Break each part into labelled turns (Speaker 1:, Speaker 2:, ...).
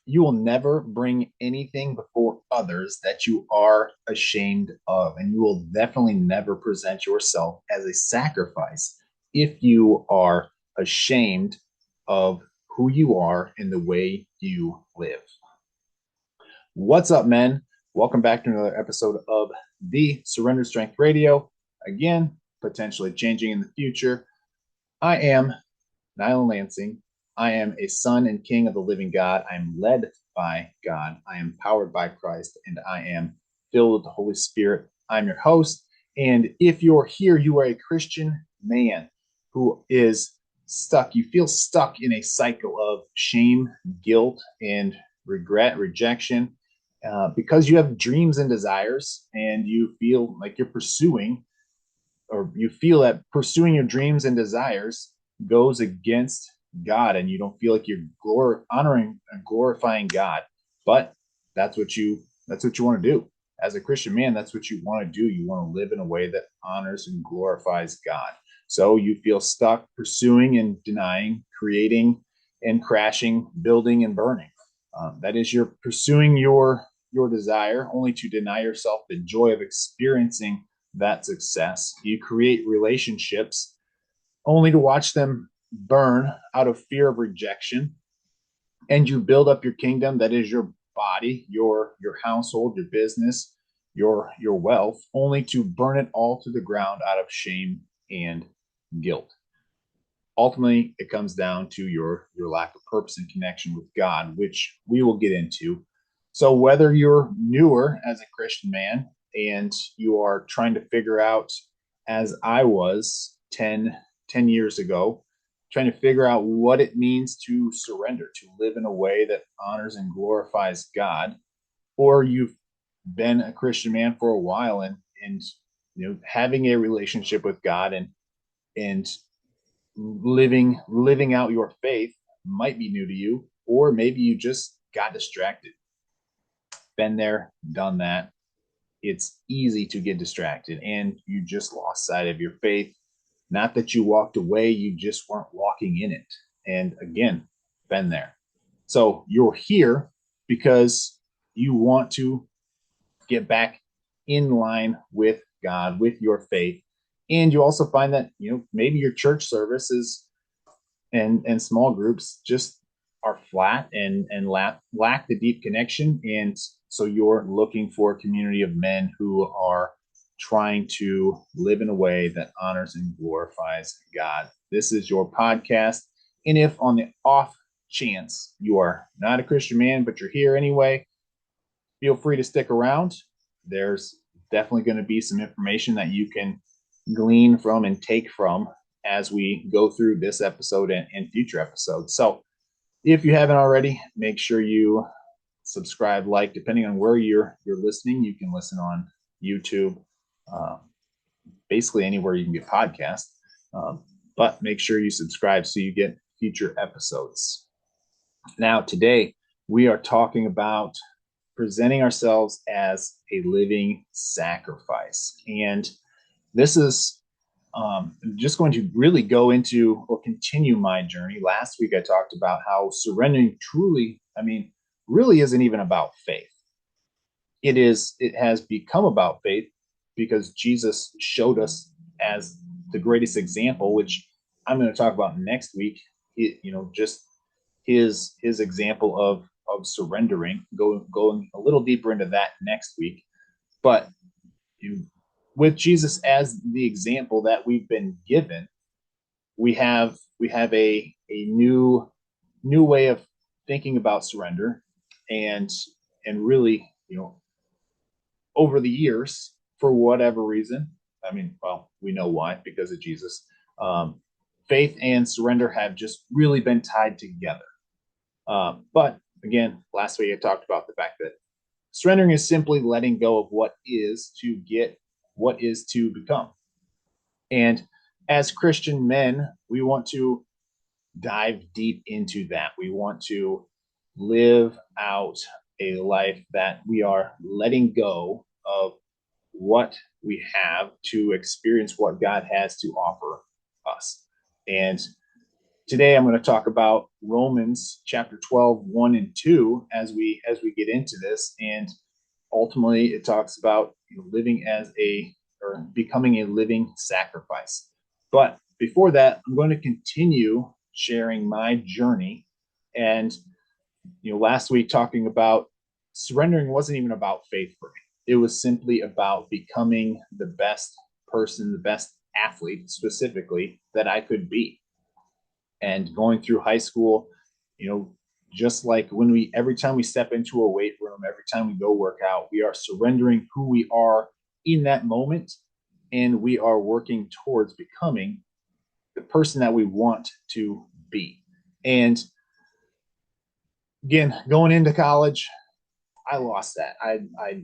Speaker 1: you will never bring anything before others that you are ashamed of. And you will definitely never present yourself as a sacrifice if you are ashamed of who you are and the way you live. What's up, men? Welcome back to another episode of the Surrender Strength Radio. Again, potentially changing in the future. I am Niall Lansing. I am a son and king of the living God. I am led by God. I am powered by Christ, and I am filled with the Holy Spirit. I'm your host. And if you're here, you are a Christian man who is stuck. You feel stuck in a cycle of shame, guilt, and regret, rejection, because you have dreams and desires, and you feel like you're pursuing, or you feel that pursuing your dreams and desires goes against God, and you don't feel like you're honoring and glorifying God. But that's what you want to do as a Christian man. That's what you want to do. You want to live in a way that honors and glorifies God. So you feel stuck pursuing and denying, creating and crashing, building and burning. That is, you're pursuing your desire only to deny yourself the joy of experiencing that success. You create relationships only to watch them burn out of fear of rejection. And you build up your kingdom, that is your body, your household, your business, your wealth, only to burn it all to the ground out of shame and guilt. Ultimately, it comes down to your lack of purpose and connection with God, which we will get into. So whether you're newer as a Christian man and you are trying to figure out, as I was 10 years ago, trying to figure out what it means to surrender, to live in a way that honors and glorifies God, or you've been a Christian man for a while and having a relationship with God and living out your faith might be new to you, or maybe you just got distracted. Been there, done that. It's easy to get distracted, and you just lost sight of your faith. Not that you walked away, you just weren't walking in it. And again, been there. So you're here because you want to get back in line with God, with your faith. And you also find that, maybe your church services and small groups just are flat and lack the deep connection. And so you're looking for a community of men who are trying to live in a way that honors and glorifies God. This is your podcast. And if on the off chance you are not a Christian man, but you're here anyway, feel free to stick around. There's definitely going to be some information that you can glean from and take from as we go through this episode and future episodes. So if you haven't already, make sure you subscribe, like, depending on where you're listening. You can listen on YouTube, uh, basically anywhere you can get podcasts. But make sure you subscribe so you get future episodes. Now, today we are talking about presenting ourselves as a living sacrifice. And this is just going to really go into or continue my journey. Last week, I talked about how surrendering really isn't even about faith. It has become about faith because Jesus showed us as the greatest example, which I'm going to talk about next week. Just his example of surrendering, going a little deeper into that next week. But with Jesus as the example that we've been given, we have a new way of thinking about surrender, and really, over the years, for whatever reason, we know why, because of Jesus. Faith and surrender have just really been tied together. But again, last week I talked about the fact that surrendering is simply letting go of what is to get what is to become. And as Christian men, we want to dive deep into that. We want to live out a life that we are letting go of what we have to experience what God has to offer us. And today I'm going to talk about Romans chapter 12, 1 and 2 as we get into this. And ultimately it talks about living as a or becoming a living sacrifice. But before that, I'm going to continue sharing my journey. And last week talking about surrendering wasn't even about faith for me. It was simply about becoming the best person, the best athlete specifically that I could be. And going through high school, just like every time we step into a weight room, every time we go work out, we are surrendering who we are in that moment, and we are working towards becoming the person that we want to be. And again, going into college, I lost that. I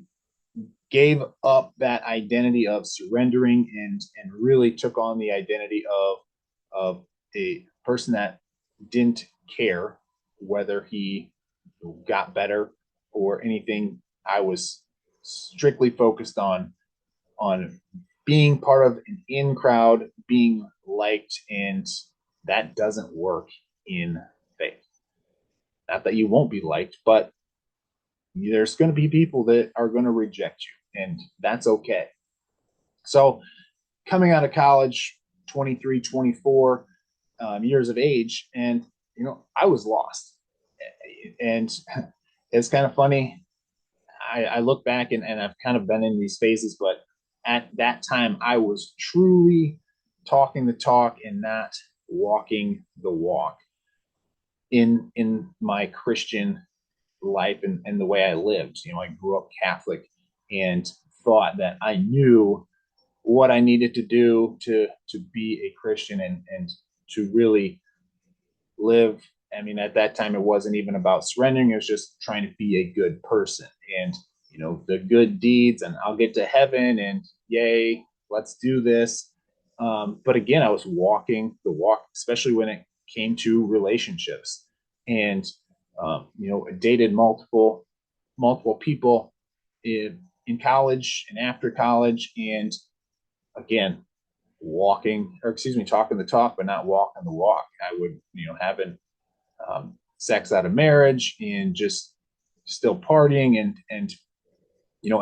Speaker 1: gave up that identity of surrendering and really took on the identity of a person that didn't care whether he got better or anything. I was strictly focused on being part of an in crowd, being liked, and that doesn't work in faith. Not that you won't be liked, but there's going to be people that are going to reject you, and that's okay. So, coming out of college, 23, 24 years of age, and I was lost. And it's kind of funny. I look back and I've kind of been in these phases, but at that time, I was truly talking the talk and not walking the walk in my Christian life and the way I lived. I grew up Catholic and thought that I knew what I needed to do to be a Christian and to really live. I mean, at that time, it wasn't even about surrendering. It was just trying to be a good person and, the good deeds, and I'll get to heaven and yay, let's do this. But again, I was walking the walk, especially when it came to relationships. And, I dated multiple people in college and after college. And again, talking the talk, but not walking the walk. I would, having sex out of marriage and just still partying. And,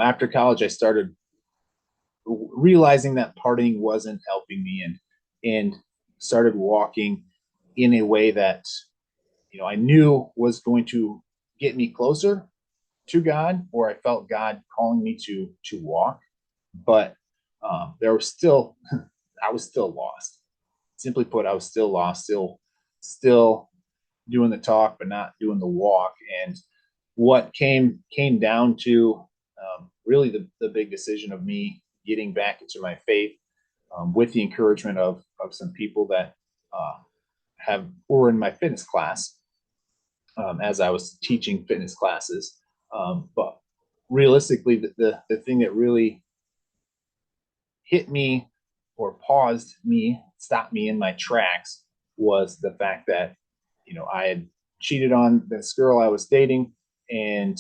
Speaker 1: after college, I started realizing that partying wasn't helping me and started walking in a way that, I knew was going to get me closer to God, or I felt God calling me to walk. But there was still, I was still lost. Simply put, I was still lost, still doing the talk, but not doing the walk. And what came down to really the big decision of me getting back into my faith with the encouragement of some people that were in my fitness class as I was teaching fitness classes. But realistically, the thing that really hit me or paused me, stopped me in my tracks was the fact that, I had cheated on this girl I was dating, and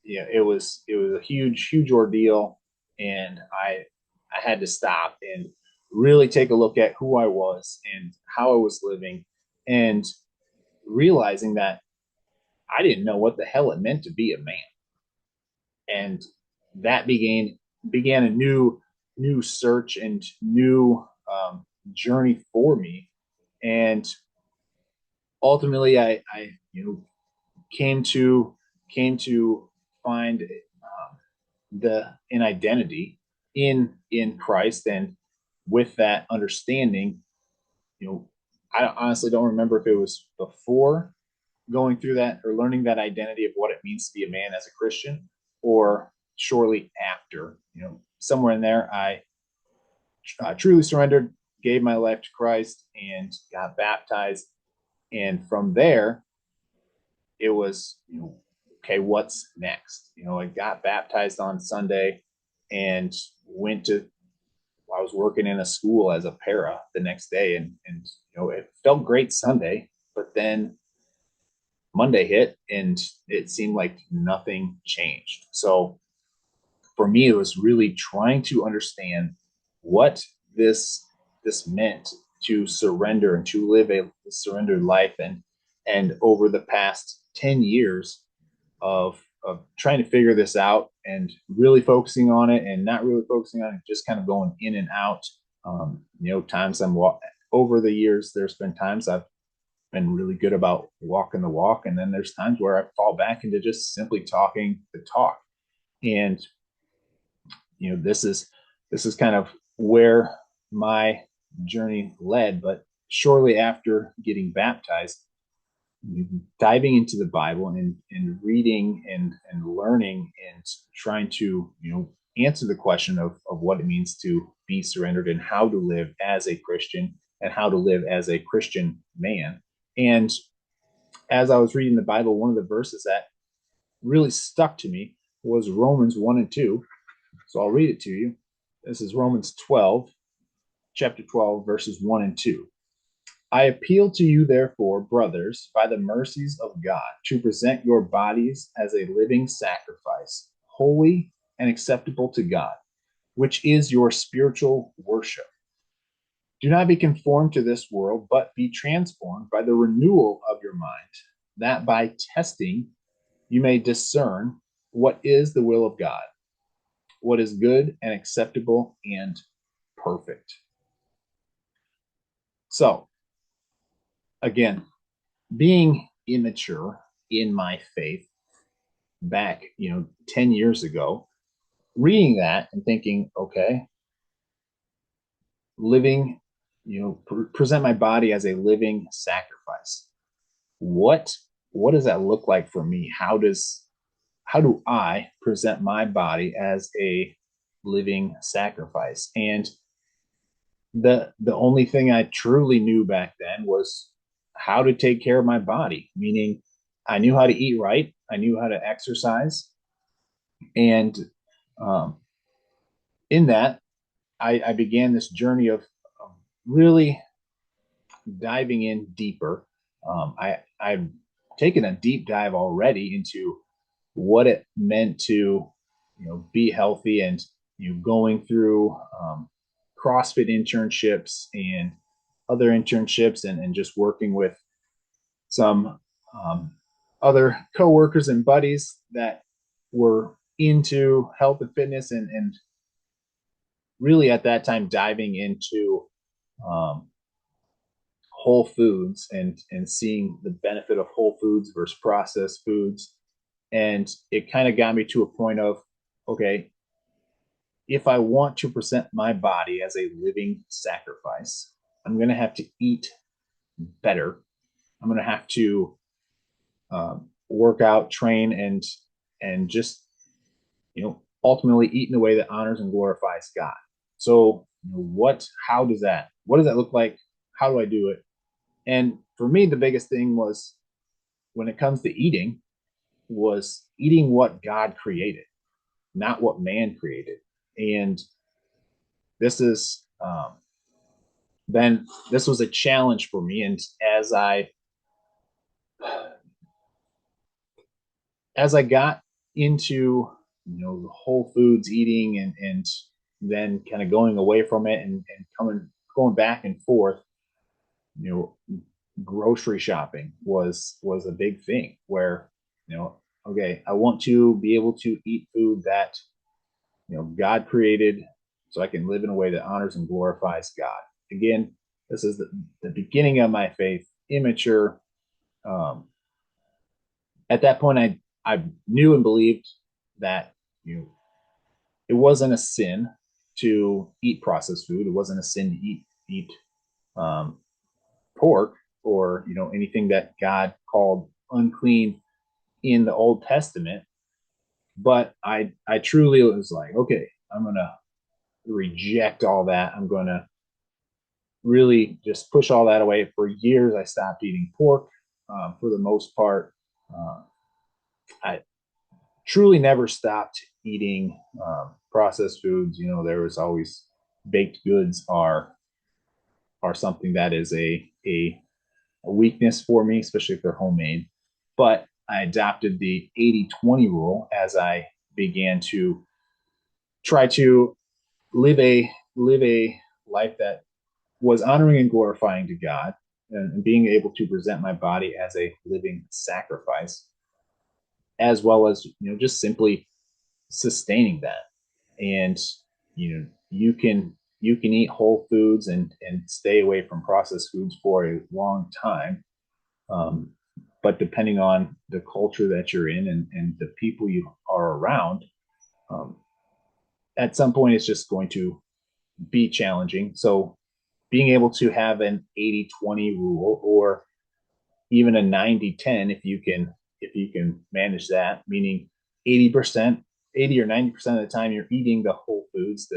Speaker 1: it was a huge ordeal, and I had to stop and really take a look at who I was and how I was living, and realizing that I didn't know what the hell it meant to be a man. And that began a new search and new journey for me. And ultimately, I came to find the an identity in Christ, and with that understanding, I honestly don't remember if it was before going through that or learning that identity of what it means to be a man as a Christian, or shortly after. Somewhere in there, I truly surrendered, gave my life to Christ, and got baptized. And from there, it was, okay, what's next? I got baptized on Sunday and I was working in a school as a para the next day, and it felt great Sunday, but then Monday hit and it seemed like nothing changed. So for me, it was really trying to understand what this meant to surrender and to live a surrendered life. And over the past 10 years of trying to figure this out and really focusing on it and not really focusing on it, just kind of going in and out. Times over the years, there's been times I've been really good about walking the walk, and then there's times where I fall back into just simply talking the talk. And this is kind of where my journey led. But shortly after getting baptized, diving into the Bible and reading and learning and trying to answer the question of what it means to be surrendered and how to live as a Christian and how to live as a Christian man. And as I was reading the Bible, one of the verses that really stuck to me was Romans 1 and 2. So I'll read it to you. This is Romans 12, chapter 12, verses 1 and 2. I appeal to you, therefore, brothers, by the mercies of God, to present your bodies as a living sacrifice, holy and acceptable to God, which is your spiritual worship. Do not be conformed to this world, but be transformed by the renewal of your mind, that by testing you may discern what is the will of God, what is good and acceptable and perfect. So, again, being immature in my faith back, 10 years ago, reading that and thinking, okay, living, present my body as a living sacrifice. What does that look like for me? How do I present my body as a living sacrifice? And the only thing I truly knew back then was how to take care of my body, meaning I knew how to eat right, I knew how to exercise, and um, in that, I began this journey of really diving in deeper. I've taken a deep dive already into what it meant to be healthy, and going through CrossFit internships and other internships, and just working with some other coworkers and buddies that were into health and fitness, and really at that time diving into um, whole foods and seeing the benefit of whole foods versus processed foods. And it kind of got me to a point of, okay, if I want to present my body as a living sacrifice, I'm going to have to eat better. I'm going to have to work out, train, and just ultimately eat in a way that honors and glorifies God. So what does that look like? How do I do it? And for me, the biggest thing was, when it comes to eating, was eating what God created, not what man created. And this is then this was a challenge for me. And as I got into the whole foods eating, and then kind of going away from it, and going back and forth, you know grocery shopping was a big thing, where okay, I want to be able to eat food that God created, so I can live in a way that honors and glorifies God. Again, this is the beginning of my faith, immature. um, at that point, I knew and believed that it wasn't a sin to eat processed food. It wasn't a sin to eat um, pork, or anything that God called unclean in the Old Testament. But I truly was like, okay, I'm gonna reject all that. I'm gonna really just push all that away. For years, I stopped eating pork. For the most part, I truly never stopped eating processed foods. There was always baked goods are something that is a weakness for me, especially if they're homemade. But I adopted the 80-20 rule as I began to try to live a life that was honoring and glorifying to God, and being able to present my body as a living sacrifice, as well as just simply sustaining that. And you can eat whole foods and stay away from processed foods for a long time, um, but depending on the culture that you're in and the people you are around, um, at some point it's just going to be challenging. So being able to have an 80-20 rule, or even a 90-10, if you can manage that, meaning 80%, 80 or 90% of the time you're eating the whole foods,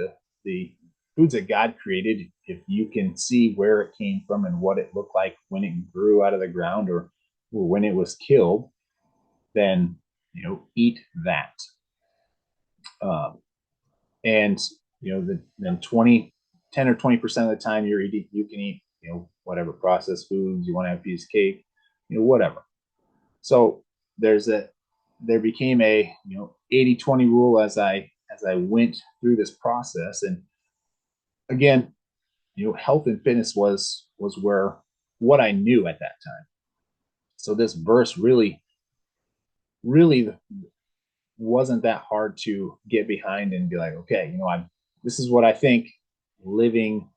Speaker 1: the foods that God created. If you can see where it came from and what it looked like when it grew out of the ground, or when it was killed, then eat that. Um, and then 10 or 20% of the time you can eat whatever processed foods you want to have, a piece of cake, whatever. So there became a 80-20 rule as I went through this process. And again, health and fitness was where what I knew at that time. So this verse really wasn't that hard to get behind and be like, okay, I'm this is what I think living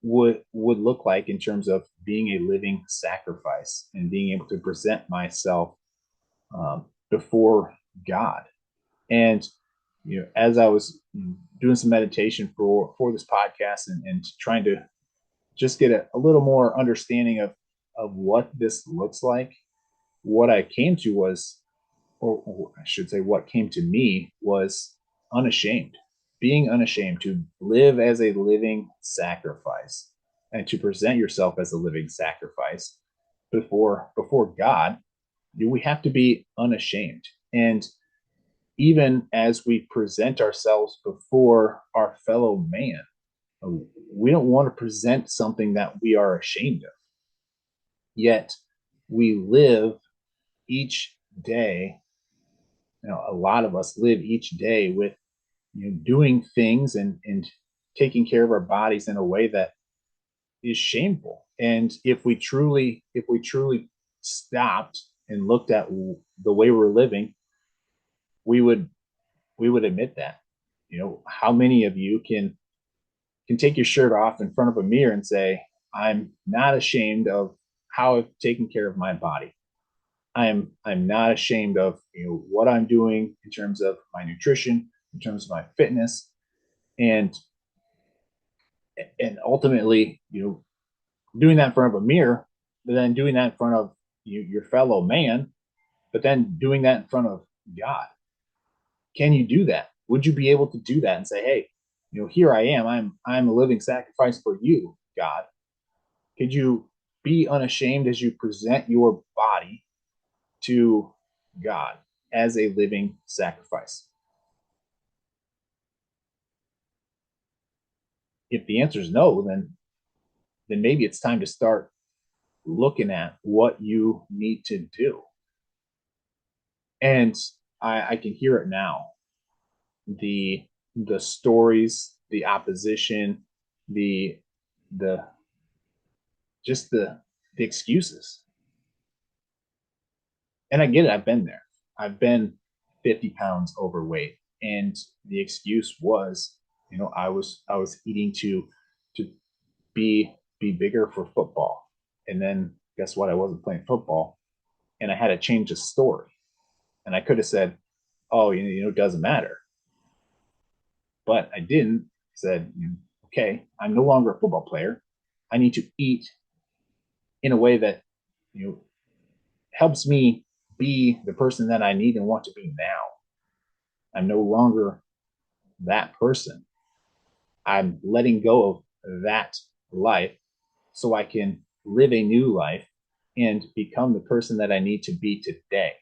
Speaker 1: would look like in terms of being a living sacrifice and being able to present myself before God. And as I was doing some meditation for this podcast, and trying to just get a little more understanding of what this looks like, what I came to was, or I should say, what came to me was unashamed, being unashamed to live as a living sacrifice and to present yourself as a living sacrifice before God. We have to be unashamed. And even as we present ourselves before our fellow man, we don't want to present something that we are ashamed of. Yet we live each day, a lot of us live each day with doing things and taking care of our bodies in a way that is shameful. And if we truly stopped and looked at the way we're living, we would we would admit that. How many of you can take your shirt off in front of a mirror and say, I'm not ashamed of how I've taken care of my body. I'm not ashamed of what I'm doing in terms of my nutrition, in terms of my fitness, and ultimately, doing that in front of a mirror, but then doing that in front of your fellow man, but then doing that in front of God. Can you do that? Would you be able to do that and say, hey, here I am. I'm a living sacrifice for you, God. Could you be unashamed as you present your body to God as a living sacrifice? If the answer is no, then maybe it's time to start looking at what you need to do. And I can hear it now. The stories, the opposition, the the just the excuses. And I get it. I've been there. I've been 50 pounds overweight, and the excuse was, I was eating to be bigger for football. And then guess what? I wasn't playing football, and I had to change the story. And I could have said, "Oh, it doesn't matter," but I didn't. I said, "Okay, I'm no longer a football player. I need to eat in a way that you know helps me be the person that I need and want to be now. I'm no longer that person. I'm letting go of that life so I can live a new life and become the person that I need to be today."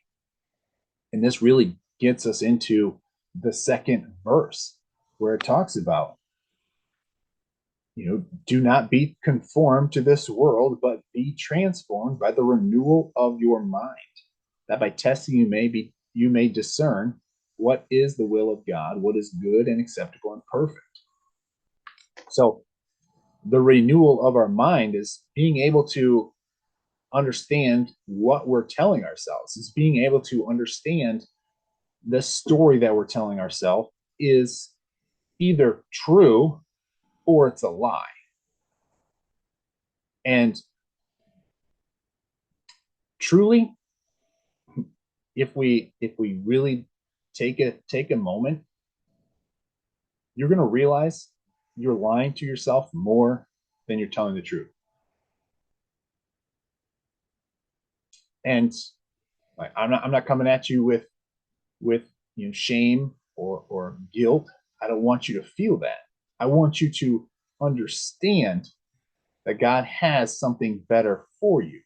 Speaker 1: And this really gets us into the second verse where it talks about, do not be conformed to this world, but be transformed by the renewal of your mind, that by testing you may discern what is the will of God, what is good and acceptable and perfect. So The renewal of our mind is being able to understand what we're telling ourselves, is being able to understand the story that we're telling ourselves is either true or it's a lie. And truly, if we really take a moment, you're going to realize you're lying to yourself more than you're telling the truth. And like, I'm not coming at you with shame or guilt. I don't want you to feel that. I want you to understand that God has something better for you.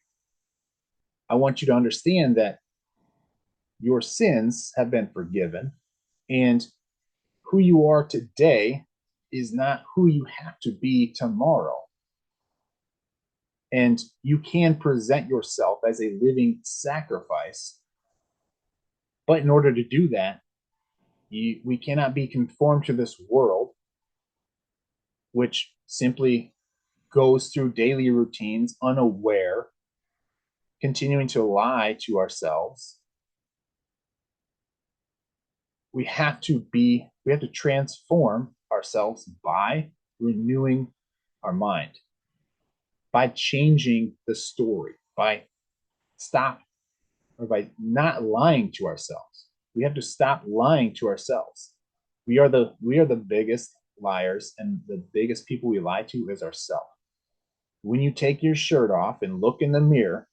Speaker 1: I want you to understand that your sins have been forgiven, and who you are today is not who you have to be tomorrow. And you can present yourself as a living sacrifice. But in order to do that, we cannot be conformed to this world, which simply goes through daily routines unaware, continuing to lie to ourselves. We have to transform ourselves by renewing our mind, by changing the story, by not lying to ourselves. We have to stop lying to ourselves. We are the biggest liars, and the biggest people we lie to is ourselves. When you take your shirt off and look in the mirror,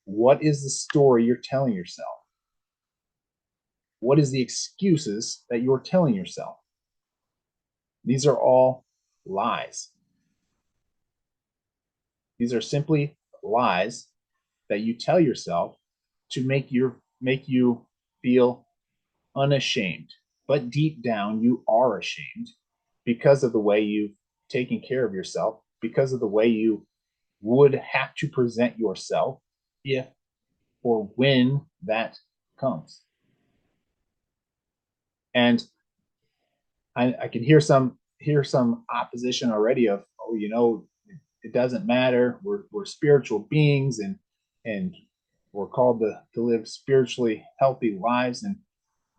Speaker 1: what is the story you're telling yourself? What is the excuses that you're telling yourself? These are all lies. These are simply lies that you tell yourself to make you feel unashamed. But deep down, you are ashamed because of the way you've taken care of yourself, because of the way you would have to present yourself if or when that comes. And I can hear some opposition already of, oh, it doesn't matter. We're spiritual beings, and we're called to live spiritually healthy lives. And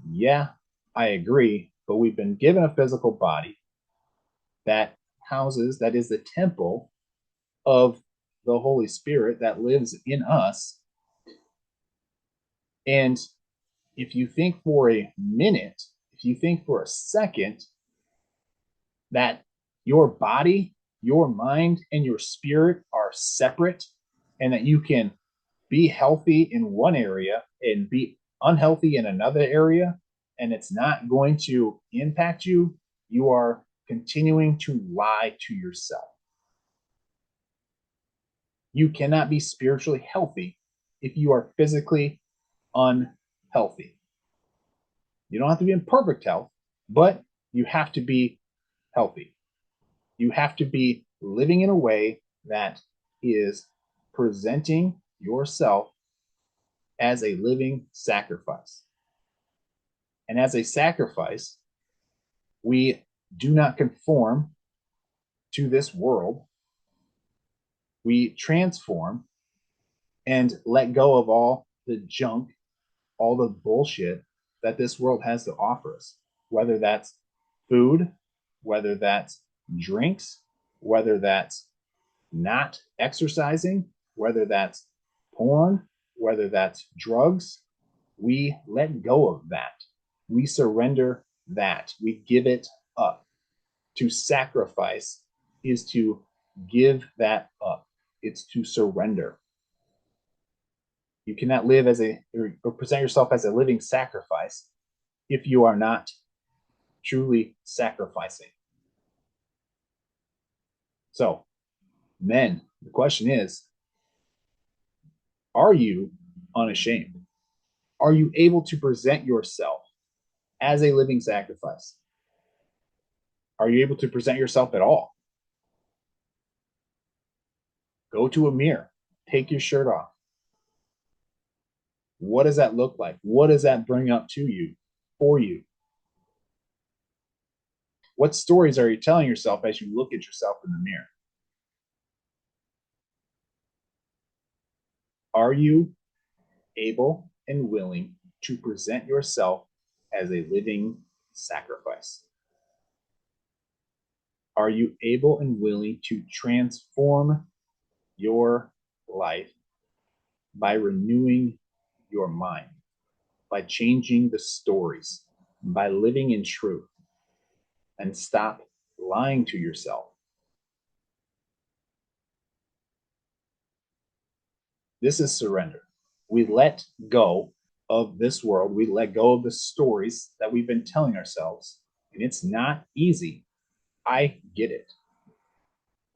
Speaker 1: yeah, I agree. But we've been given a physical body that is the temple of the Holy Spirit that lives in us. And if you think for a minute, if you think for a second that your body, your mind, and your spirit are separate, and that you can be healthy in one area and be unhealthy in another area, and it's not going to impact you, you are continuing to lie to yourself. You cannot be spiritually healthy if you are physically unhealthy. You don't have to be in perfect health, but you have to be healthy. You have to be living in a way that is presenting yourself as a living sacrifice. And as a sacrifice, we do not conform to this world. We transform and let go of all the junk, all the bullshit that this world has to offer us, whether that's food, whether that's drinks, whether that's not exercising, whether that's porn, whether that's drugs. We let go of that. We surrender that. We give it up. To sacrifice is to give that up. It's to surrender. You cannot live as or present yourself as a living sacrifice if you are not truly sacrificing. So, men, the question is, are you unashamed? Are you able to present yourself as a living sacrifice? Are you able to present yourself at all? Go to a mirror, take your shirt off. What does that look like? What does that bring up to you, for you? What stories are you telling yourself as you look at yourself in the mirror? Are you able and willing to present yourself as a living sacrifice? Are you able and willing to transform your life by renewing your mind, by changing the stories, by living in truth, and stop lying to yourself? This is surrender. We let go of this world. We let go of the stories that we've been telling ourselves. And it's not easy. I get it.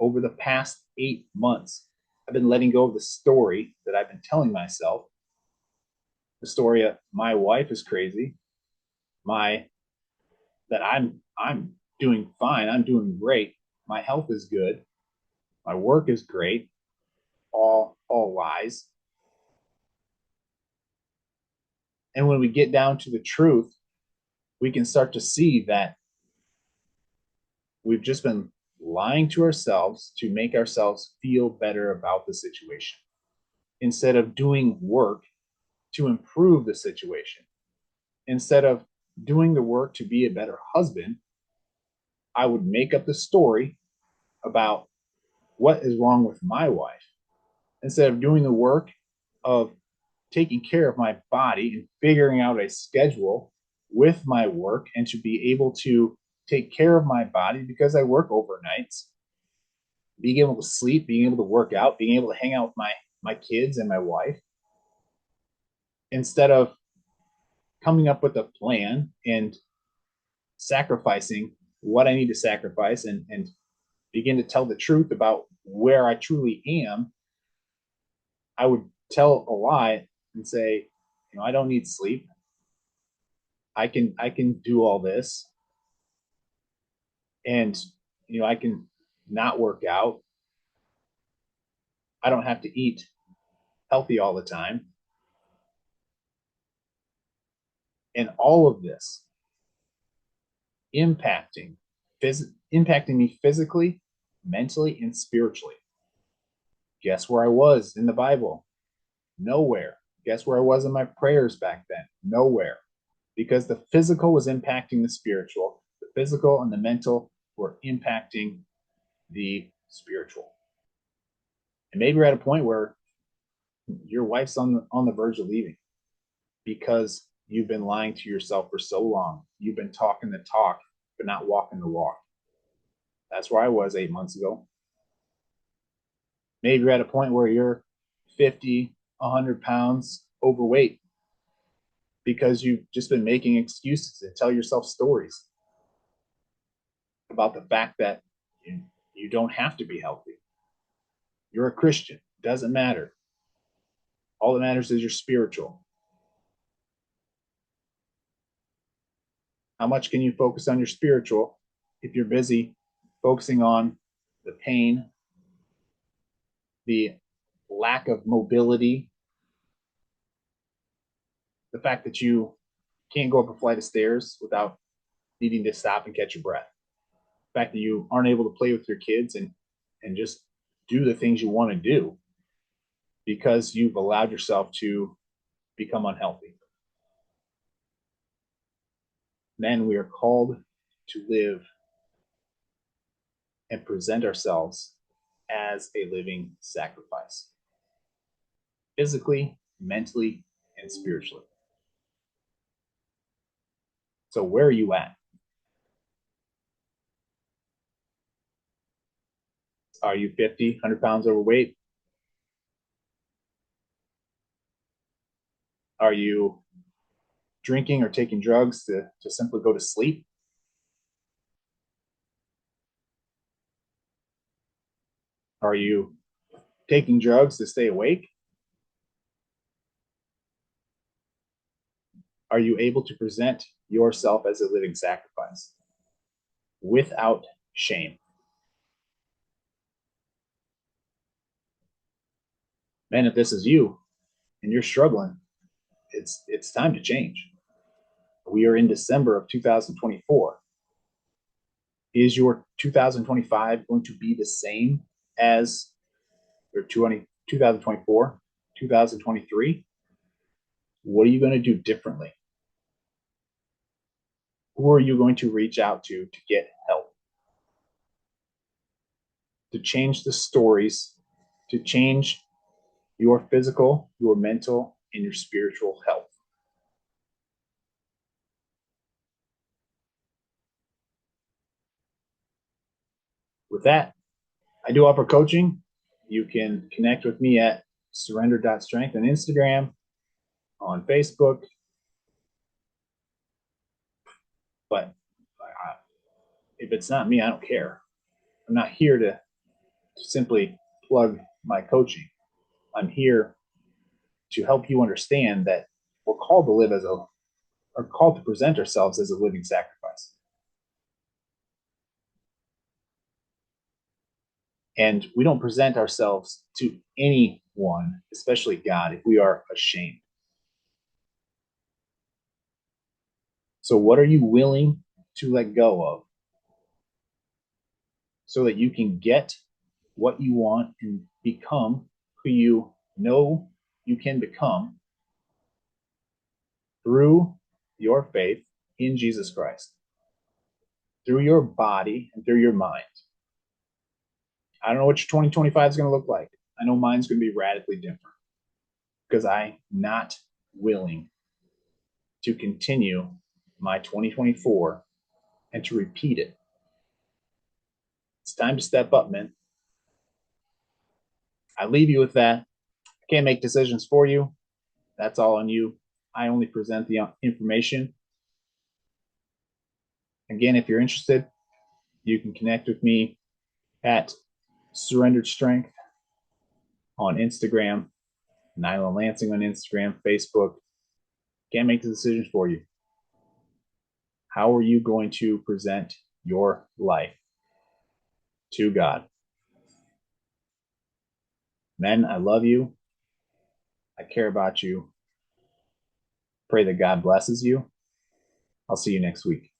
Speaker 1: Over the past 8 months, I've been letting go of the story that I've been telling myself. The story of my wife is crazy, my that I'm doing fine, I'm doing great, my health is good, my work is great, all lies. And when we get down to the truth, we can start to see that we've just been lying to ourselves to make ourselves feel better about the situation instead of doing work to improve the situation. Instead of doing the work to be a better husband, I would make up the story about what is wrong with my wife instead of doing the work of taking care of my body and figuring out a schedule with my work and to be able to take care of my body because I work overnights, being able to sleep, being able to work out, being able to hang out with my kids and my wife instead of coming up with a plan and sacrificing what I need to sacrifice and begin to tell the truth about where I truly am. I would tell a lie and say, I don't need sleep. I can do all this, and I can not work out. I don't have to eat healthy all the time. And all of this impacting impacting me physically, mentally, and spiritually. Guess where I was in the Bible? Nowhere. Guess where I was in my prayers back then? Nowhere. Because the physical was impacting the spiritual, the physical and the mental were impacting the spiritual. And maybe we're at a point where your wife's on the verge of leaving because you've been lying to yourself for so long. You've been talking the talk, but not walking the walk. That's where I was 8 months ago. Maybe you're at a point where you're 50, 100 pounds overweight because you've just been making excuses and tell yourself stories about the fact that you don't have to be healthy. You're a Christian. Doesn't matter. All that matters is you're spiritual. How much can you focus on your spiritual if you're busy focusing on the pain, the lack of mobility, the fact that you can't go up a flight of stairs without needing to stop and catch your breath, the fact that you aren't able to play with your kids and just do the things you want to do because you've allowed yourself to become unhealthy. Men, we are called to live and present ourselves as a living sacrifice, physically, mentally, and spiritually. So, where are you at? Are you 50, 100 pounds overweight? Are you drinking or taking drugs to simply go to sleep? Are you taking drugs to stay awake? Are you able to present yourself as a living sacrifice without shame? Man, if this is you and you're struggling, it's time to change. We are in December of 2024. Is your 2025 going to be the same as your 2024, 2023, what are you going to do differently? Who are you going to reach out to get help? To change the stories, to change your physical, your mental, and your spiritual health. With that, I do offer coaching. You can connect with me at surrender.strength on Instagram, on Facebook. But if it's not me, I don't care. I'm not here to simply plug my coaching. I'm here to help you understand that we're called to live are called to present ourselves as a living sacrifice. And we don't present ourselves to anyone, especially God, if we are ashamed. So, what are you willing to let go of so that you can get what you want and become who you know you can become through your faith in Jesus Christ, through your body and through your mind? I don't know what your 2025 is going to look like. I know mine's going to be radically different because I'm not willing to continue my 2024 and to repeat it. It's time to step up, man. I leave you with that. I can't make decisions for you. That's all on you. I only present the information. Again, if you're interested, you can connect with me at Surrendered Strength on Instagram, Nyla Lansing on Instagram, Facebook. Can't make the decisions for you. How are you going to present your life to God? Men, I love you. I care about you. Pray that God blesses you. I'll see you next week.